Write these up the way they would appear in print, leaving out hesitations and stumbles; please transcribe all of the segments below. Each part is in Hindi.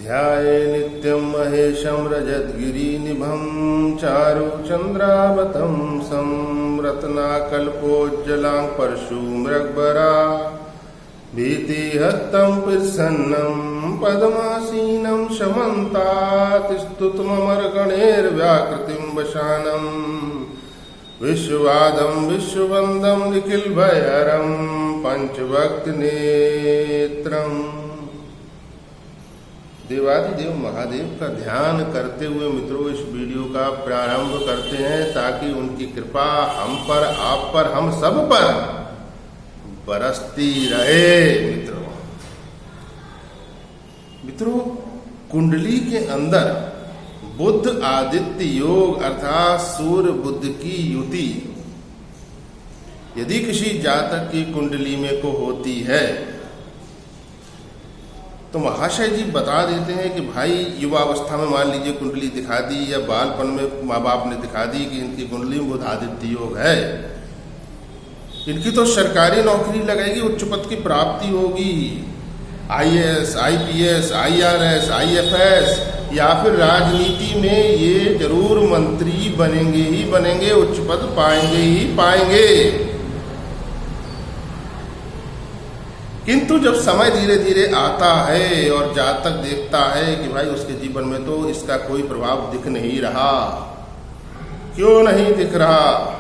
ध्याये नित्यं महेशं रजतगिरिनिभं चारुचन्द्रावतंसं रत्नाकल्पोज्ज्वलां परशुमृगबरा भीतिहस्तं प्रसन्नं पद्मासीनं शमन्तात् स्तुतममरगणैर्व्याकृतिं वशानम् विश्ववादं विश्ववन्दं निखिलभयहरं पंचभक्तनेत्रम्। देवादिदेव महादेव का ध्यान करते हुए मित्रों इस वीडियो का प्रारंभ करते हैं ताकि उनकी कृपा हम पर, आप पर, हम सब पर बरसती रहे। मित्रों कुंडली के अंदर बुध आदित्य योग अर्थात सूर्य बुध की युति यदि किसी जातक की कुंडली में को होती है तो महाशय जी बता देते हैं कि भाई युवावस्था में मान लीजिए कुंडली दिखा दी या बालपन में माँ बाप ने दिखा दी कि इनकी कुंडली में बुध आदित्य योग है, इनकी तो सरकारी नौकरी लगेगी, उच्च पद की प्राप्ति होगी, IAS, IPS, IRS, IFS या फिर राजनीति में ये जरूर मंत्री बनेंगे ही बनेंगे, उच्च पद पाएंगे ही पाएंगे। किंतु जब समय धीरे धीरे आता है और जातक देखता है कि भाई उसके जीवन में तो इसका कोई प्रभाव दिख नहीं रहा, क्यों नहीं दिख रहा?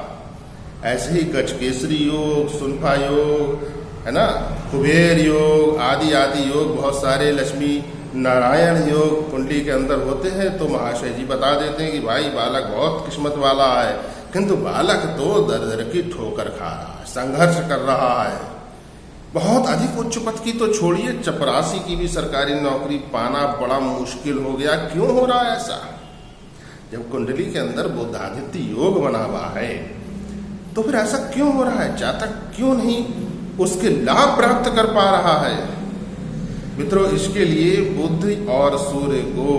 ऐसे ही गजकेसरी योग, सुनफा योग है ना, कुबेर योग आदि आदि योग, बहुत सारे लक्ष्मी नारायण योग कुंडली के अंदर होते हैं। तो महाशय जी बता देते हैं कि भाई बालक बहुत किस्मत वाला है, किंतु बालक तो दर दर की ठोकर खा रहा है, संघर्ष कर रहा है। बहुत अधिक उच्च पद की तो छोड़िए, चपरासी की भी सरकारी नौकरी पाना बड़ा मुश्किल हो गया। क्यों हो रहा है ऐसा? जब कुंडली के अंदर बुध आदित्य योग बना हुआ है तो फिर ऐसा क्यों हो रहा है? जातक क्यों नहीं उसके लाभ प्राप्त कर पा रहा है? मित्रों इसके लिए बुध और सूर्य को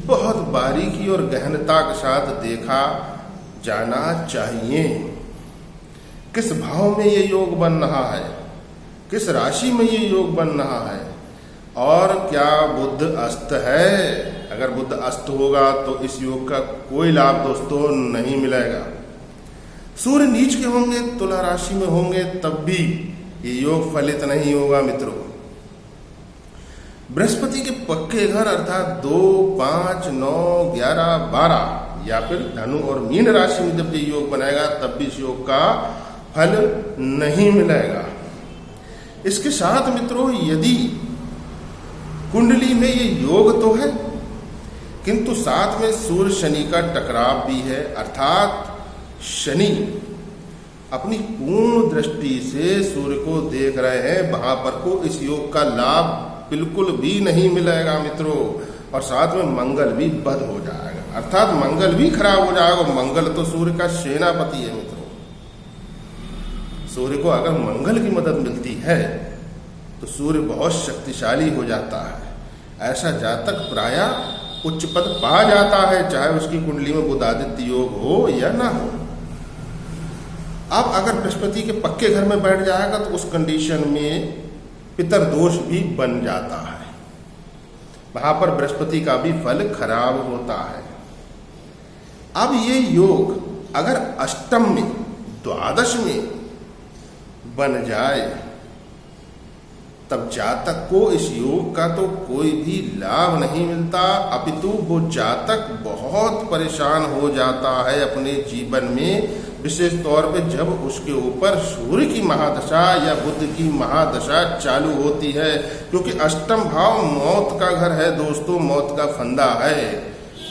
बहुत बारीकी और गहनता के साथ देखा जाना चाहिए। किस भाव में ये योग बन रहा है, किस राशि में ये योग बन रहा है, और क्या बुध अस्त है? अगर बुध अस्त होगा तो इस योग का कोई लाभ दोस्तों नहीं मिलेगा। सूर्य नीच के होंगे, तुला राशि में होंगे, तब भी ये योग फलित नहीं होगा। मित्रों बृहस्पति के पक्के घर अर्थात 2, 5, 9, 11, 12 या फिर धनु और मीन राशि में जब ये योग बनाएगा तब भी इस योग का फल नहीं मिलेगा। इसके साथ मित्रों यदि कुंडली में ये योग तो है किंतु साथ में सूर्य शनि का टकराव भी है, अर्थात शनि अपनी पूर्ण दृष्टि से सूर्य को देख रहे हैं, वहां पर को इस योग का लाभ बिल्कुल भी नहीं मिलेगा मित्रों। और साथ में मंगल भी बद हो जाएगा, अर्थात मंगल भी खराब हो जाएगा। मंगल तो सूर्य का सेनापति है मित्रों। सूर्य को अगर मंगल की मदद मिलती है तो सूर्य बहुत शक्तिशाली हो जाता है। ऐसा जातक प्रायः उच्च पद पा जाता है, चाहे उसकी कुंडली में बुध आदित्य योग हो या ना हो। अब अगर बृहस्पति के पक्के घर में बैठ जाएगा तो उस कंडीशन में पितर दोष भी बन जाता है, वहां पर बृहस्पति का भी फल खराब होता है। अब ये योग अगर अष्टम में, द्वादश में बन जाए तब जातक को इस योग का तो कोई भी लाभ नहीं मिलता, अपितु वो जातक बहुत परेशान हो जाता है अपने जीवन में, विशेष तौर पे जब उसके ऊपर सूर्य की महादशा या बुध की महादशा चालू होती है। क्योंकि अष्टम भाव मौत का घर है दोस्तों, मौत का फंदा है,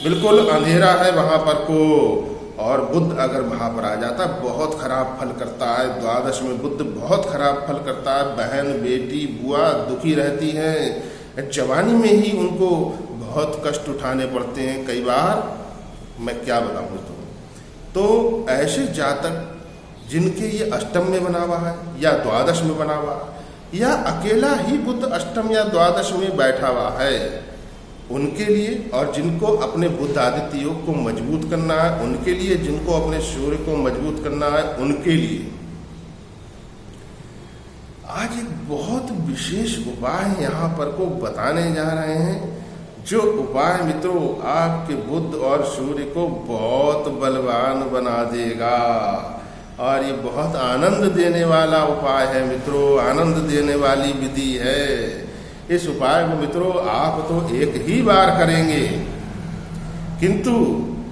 बिल्कुल अंधेरा है वहां पर को। और बुध अगर वहां पर आ जाता बहुत खराब फल करता है। द्वादश में बुध बहुत खराब फल करता है। बहन, बेटी, बुआ दुखी रहती हैं, जवानी में ही उनको बहुत कष्ट उठाने पड़ते हैं कई बार, मैं क्या बताऊं। तो ऐसे जातक जिनके ये अष्टम में बना हुआ है या द्वादश में बना हुआ है या अकेला ही बुध अष्टम या द्वादश में बैठा हुआ है, उनके लिए, और जिनको अपने बुध आदित्य योग को मजबूत करना है उनके लिए, जिनको अपने सूर्य को मजबूत करना है उनके लिए आज एक बहुत विशेष उपाय यहाँ पर को बताने जा रहे हैं, जो उपाय मित्रों आपके बुध और सूर्य को बहुत बलवान बना देगा। और ये बहुत आनंद देने वाला उपाय है मित्रों, आनंद देने वाली विधि है। इस उपाय को मित्रों आप तो एक ही बार करेंगे, किंतु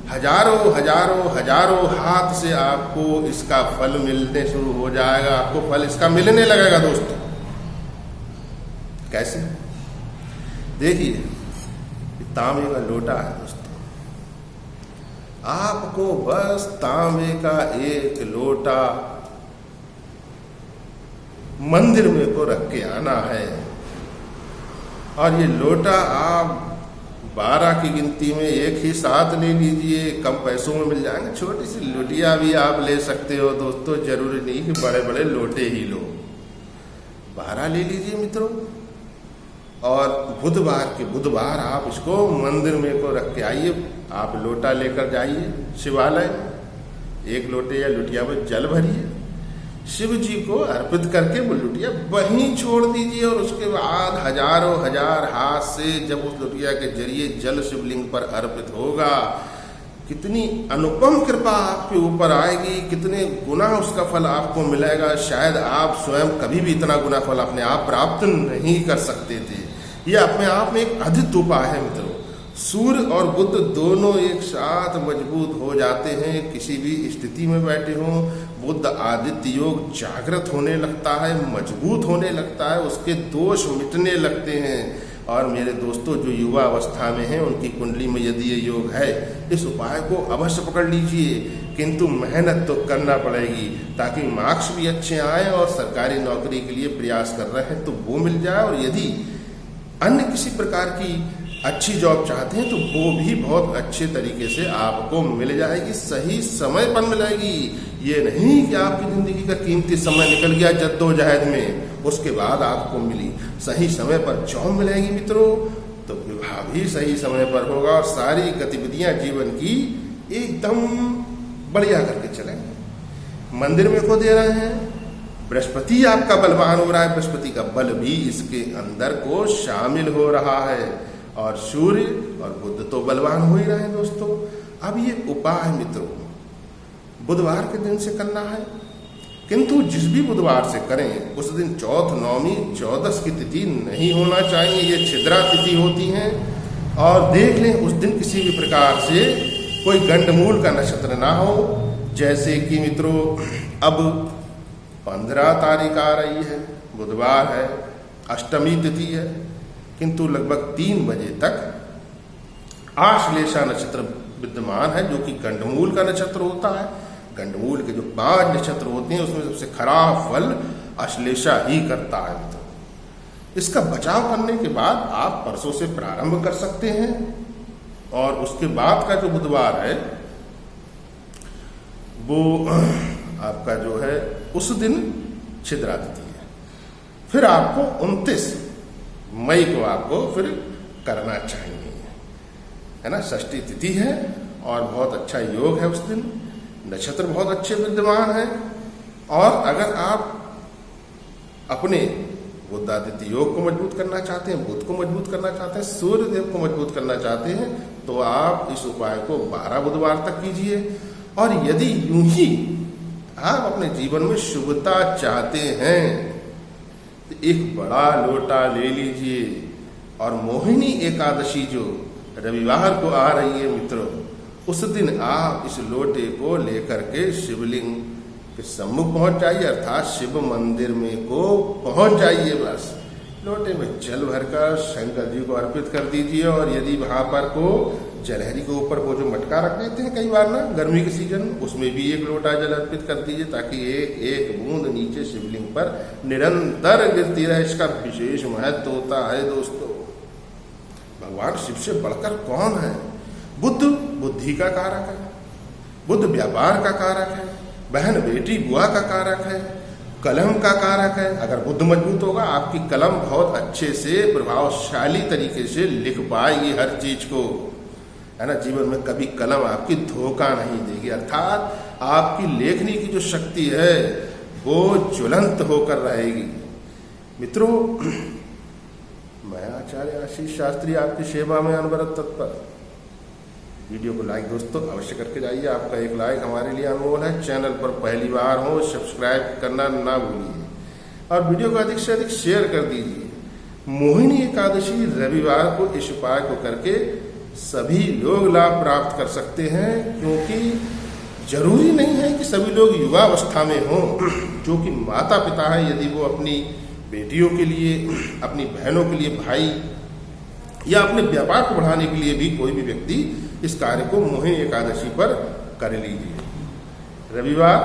हजारों हजारों हजारों हाथ से आपको इसका फल मिलने शुरू हो जाएगा, आपको फल इसका मिलने लगेगा दोस्तों। कैसे? देखिए, तांबे का लोटा है दोस्तों, आपको बस तांबे का एक लोटा मंदिर में को रख के आना है। और ये लोटा आप 12 की गिनती में एक ही साथ ले लीजिए, कम पैसों में मिल जाएंगे। छोटी सी लोटिया भी आप ले सकते हो दोस्तों, जरूरी नहीं कि बड़े बड़े लोटे ही लो। 12 ले लीजिए मित्रों, और बुधवार आप इसको मंदिर में को रख के आइए। आप लोटा लेकर जाइए शिवालय में, एक लोटे या लुटिया में जल भरिए, शिव जी को अर्पित करके वो लुटिया वहीं छोड़ दीजिए। और उसके बाद हजारों हजार हाथ से जब उस लुटिया के जरिए जल शिवलिंग पर अर्पित होगा, कितनी अनुपम कृपा आपके ऊपर आएगी, कितने गुना उसका फल आपको मिलेगा। शायद आप स्वयं कभी भी इतना गुना फल अपने आप प्राप्त नहीं कर सकते थे। ये अपने आप में एक अद्भुत उपाय है मित्रों। सूर्य और बुध दोनों एक साथ मजबूत हो जाते हैं, किसी भी स्थिति में बैठे हों। बुध आदित्य योग जागृत होने लगता है, मजबूत होने लगता है, उसके दोष मिटने लगते हैं। और मेरे दोस्तों जो युवा अवस्था में हैं, उनकी कुंडली में यदि ये योग है, इस उपाय को अवश्य पकड़ लीजिए। किंतु मेहनत तो करना पड़ेगी, ताकि मार्क्स भी अच्छे आए और सरकारी नौकरी के लिए प्रयास कर रहे हैं तो वो मिल जाए। और यदि अन्य किसी प्रकार की अच्छी जॉब चाहते हैं तो वो भी बहुत अच्छे तरीके से आपको मिल जाएगी, सही समय पर मिलेगी। ये नहीं कि आपकी जिंदगी का कीमती समय निकल गया जद्दोजहद में, उसके बाद आपको मिली। सही समय पर जॉब मिलेगी मित्रों, तो विवाह भी सही समय पर होगा और सारी गतिविधियां जीवन की एकदम बढ़िया करके चलेंगे। मंदिर में को दे रहे हैं, बृहस्पति आपका बलवान हो रहा है, बृहस्पति का बल भी इसके अंदर को शामिल हो रहा है। और सूर्य और बुध तो बलवान हो ही रहे हैं दोस्तों। अब ये उपाय मित्रों बुधवार के दिन से करना है, किंतु जिस भी बुधवार से करें उस दिन चौथ, नौमी, 14 की तिथि नहीं होना चाहिए। ये छिद्रा तिथि होती हैं। और देख लें उस दिन किसी भी प्रकार से कोई गंडमूल का नक्षत्र ना हो। जैसे कि मित्रों अब 15 तारीख आ रही है, बुधवार है, अष्टमी तिथि है, किंतु लगभग 3 बजे तक आश्लेषा नक्षत्र विद्यमान है, जो कि गंडमूल का नक्षत्र होता है। गंडमूल के जो 5 नक्षत्र होते हैं उसमें सबसे खराब फल आश्लेषा ही करता है। तो इसका बचाव करने के बाद आप परसों से प्रारंभ कर सकते हैं। और उसके बाद का जो बुधवार है वो आपका जो है उस दिन छिद्रा तिथि है। फिर आपको 29 मई को आपको फिर करना चाहिए, है ना। षष्ठी तिथि है और बहुत अच्छा योग है उस दिन, नक्षत्र बहुत अच्छे विद्यमान है। और अगर आप अपने बुधादित्य योग को मजबूत करना चाहते हैं, बुध को मजबूत करना चाहते हैं, सूर्य देव को मजबूत करना चाहते हैं, तो आप इस उपाय को 12 बुधवार तक कीजिए। और यदि यूं ही आप अपने जीवन में शुभता चाहते हैं तो एक बड़ा लोटा ले लीजिए। और मोहिनी एकादशी जो रविवार को आ रही है मित्रों, उस दिन आप इस लोटे को लेकर के शिवलिंग के सम्मुख पहुंच जाइए, अर्थात शिव मंदिर में को पहुंच जाइए। बस लोटे में जल भरकर शंकर जी को अर्पित कर दीजिए। और यदि वहां पर को जलहरी के ऊपर वो जो मटका रख देते हैं कई बार ना गर्मी के सीजन, उसमें भी एक लोटा जल अर्पित कर दीजिए, ताकि एक एक बूंद नीचे शिवलिंग पर निरंतर गिरती रहे। इसका विशेष महत्व होता है दोस्तों। भगवान शिव से बढ़कर कौन है? बुद्ध बुद्धि का कारक है, बुद्ध व्यापार का कारक है, बहन बेटी बुआ का कारक है, कलम का कारक है। अगर बुद्ध मजबूत होगा आपकी कलम बहुत अच्छे से प्रभावशाली तरीके से लिख पाएगी हर चीज को, है ना। जीवन में कभी कलम आपकी धोखा नहीं देगी, अर्थात आपकी लेखनी की जो शक्ति है वो ज्वलंत होकर रहेगी। मित्रों, मैं आचार्य आशीष शास्त्री आपकी सेवा में अनवरत तत्पर। वीडियो को लाइक दोस्तों अवश्य करके जाइए, आपका एक लाइक हमारे लिए अनमोल है। चैनल पर पहली बार हो सब्सक्राइब करना ना भूलिए और वीडियो को अधिक से अधिक शेयर कर दीजिए। मोहिनी एकादशी रविवार को इस उपाय को करके सभी लोग लाभ प्राप्त कर सकते हैं, क्योंकि जरूरी नहीं है कि सभी लोग युवा अवस्था में हों। जो कि माता पिता है, यदि वो अपनी बेटियों के लिए, अपनी बहनों के लिए, भाई या अपने व्यापार को बढ़ाने के लिए भी कोई भी व्यक्ति इस कार्य को मोहिनी एकादशी पर कर लीजिए। रविवार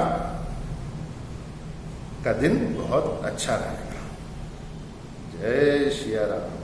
का दिन बहुत अच्छा रहेगा। जय श्री राम।